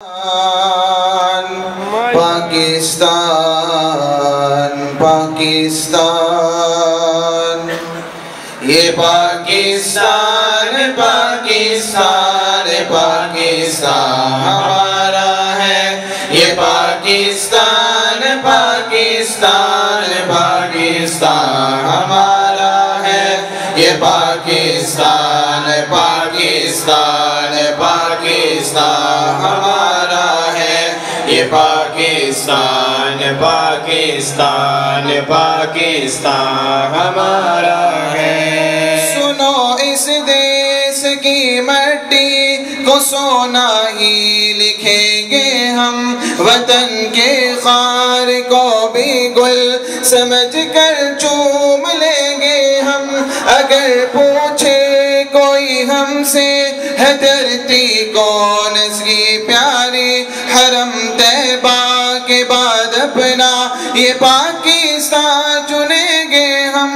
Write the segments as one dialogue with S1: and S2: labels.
S1: پاکستان پاکستان یہ پاکستان پاکستان پاکستان ہمارا ہے، یہ پاکستان پاکستان پاکستان ہمارا ہے، یہ پاکستان پاکستان پاکستان ہمارا ہے، یہ پاکستان پاکستان پاکستان ہمارا ہے۔ سنو اس دیس کی مٹی کو سونا ہی لکھیں گے ہم، وطن کے خار کو بھی گل سمجھ کر چوم لیں گے ہم۔ اگر پوچھے کوئی ہم سے ہے دھرتی کون سی پیاری، حرم طیبہ کے بعد اپنا یہ پاکستان چنیں گے ہم۔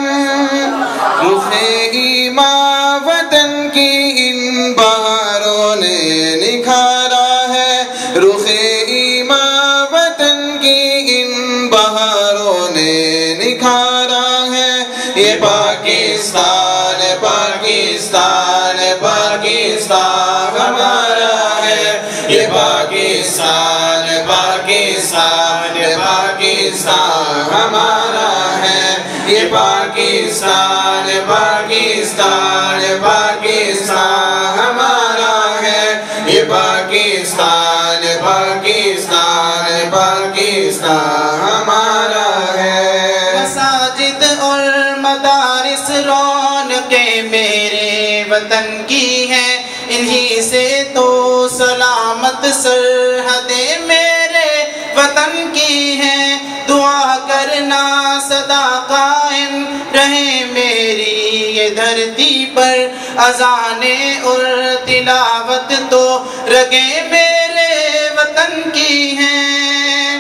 S1: رخ ایمان وطن کی ان بہاروں نے نکھارا ہے، رخ ایمان وطن کی ان بہاروں نے نکھارا ہے، یہ پاکستان پاکستان پاکستان ہمارا ہے، یہ پاکستان پاکستان پاکستان ہمارا ہے، یہ پاکستان پاکستان پاکستان ہمارا ہے، یہ پاکستان پاکستان پاکستان ہمارا ہے۔ مساجد اور مدارس رونقیں میرے وطن کی ہیں، انہی سے تو سلامت سرحدیں میرے وطن کی ہیں۔ دعا کرنا سدا قائم رہے میری یہ دھرتی پر، اذانیں اور تلاوت تو رگیں میرے وطن کی ہیں۔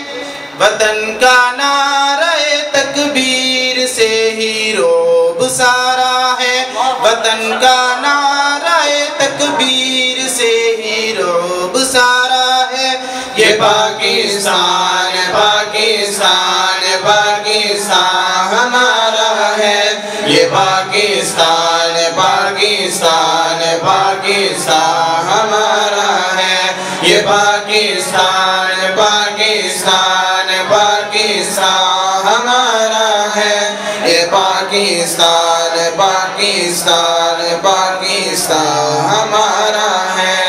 S1: وطن کا نعرہ تکبیر سے ہی روب سارا ہے، وطن کا نعرہ تکبیر سے ہی روب سارا ہے، یہ پاکستان پاکستان پاکستان ہمارا ہے، یہ پاکستان پاکستان پاکستان ہمارا ہے، یہ پاکستان پاکستان پاکستان ہمارا ہے، یہ پاکستان پاکستان پاکستان ہمارا ہے۔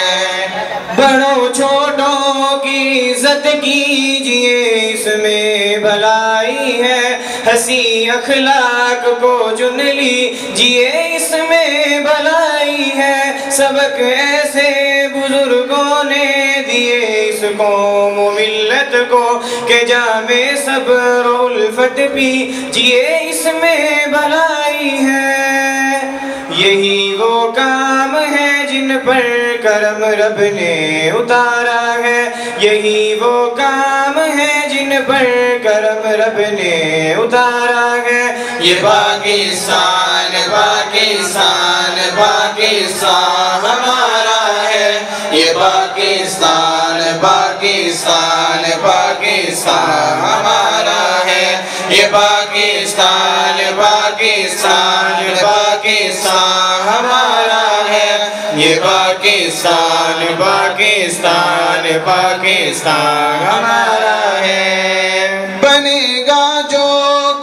S1: بڑوں چھوٹوں کی عزت کیجئے، اس میں بھلائی ہے، حسی اخلاق کو چن لیجئے، اس میں بھلائی ہے، سبق ایسے بزرگوں نے دیے اس قوم و ملت کو کہ جامِ صبر و الفت پیجئے، اس میں بھلائی ہے۔ یہی وہ کام ہے جن پر کرم رب نے اتارا ہے، یہی وہ کام ہے جن پر کرم رب نے اتارا ہے، یہ پاکستان پاکستان پاکستان ہمارا ہے، یہ پاکستان پاکستان پاکستان ہمارا ہے، یہ پاکستان پاکستان پاکستان ہمارا ہے، یہ پاکستان پاکستان پاکستان ہمارا ہے۔ بنے گا جو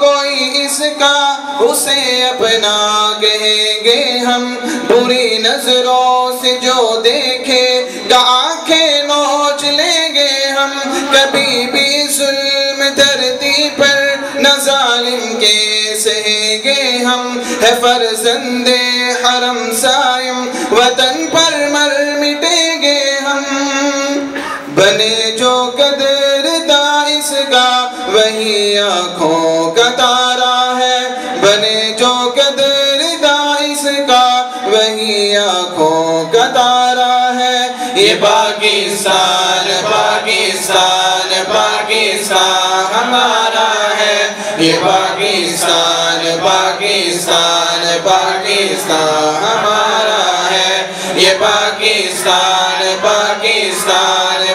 S1: کوئی اس کا اسے اپنا کہیں گے ہم، بری نظروں سے جو دیکھے گا آنکھیں نوچ لیں گے ہم، کبھی بھی ظلم دھرتی پر نہ ظالم کے سہیں گے ہم، ہے فرزند حرم صائم وطن پر مر مٹیں گے ہم۔ بنے جو قدرداں اس کا وہی آنکھوں کا تارا ہے، بنے جو قدرداں اس کا وہی آنکھوں کا تارا ہے، یہ پاکستان پاکستان پاکستان ہمارا ہے، یہ پاکستان پاکستان پاکستان ہمارا ہے، یہ پاکستان پاکستان پاکستان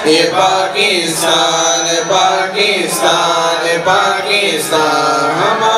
S1: یہ پاکستان پاکستان پاکستان ہمارا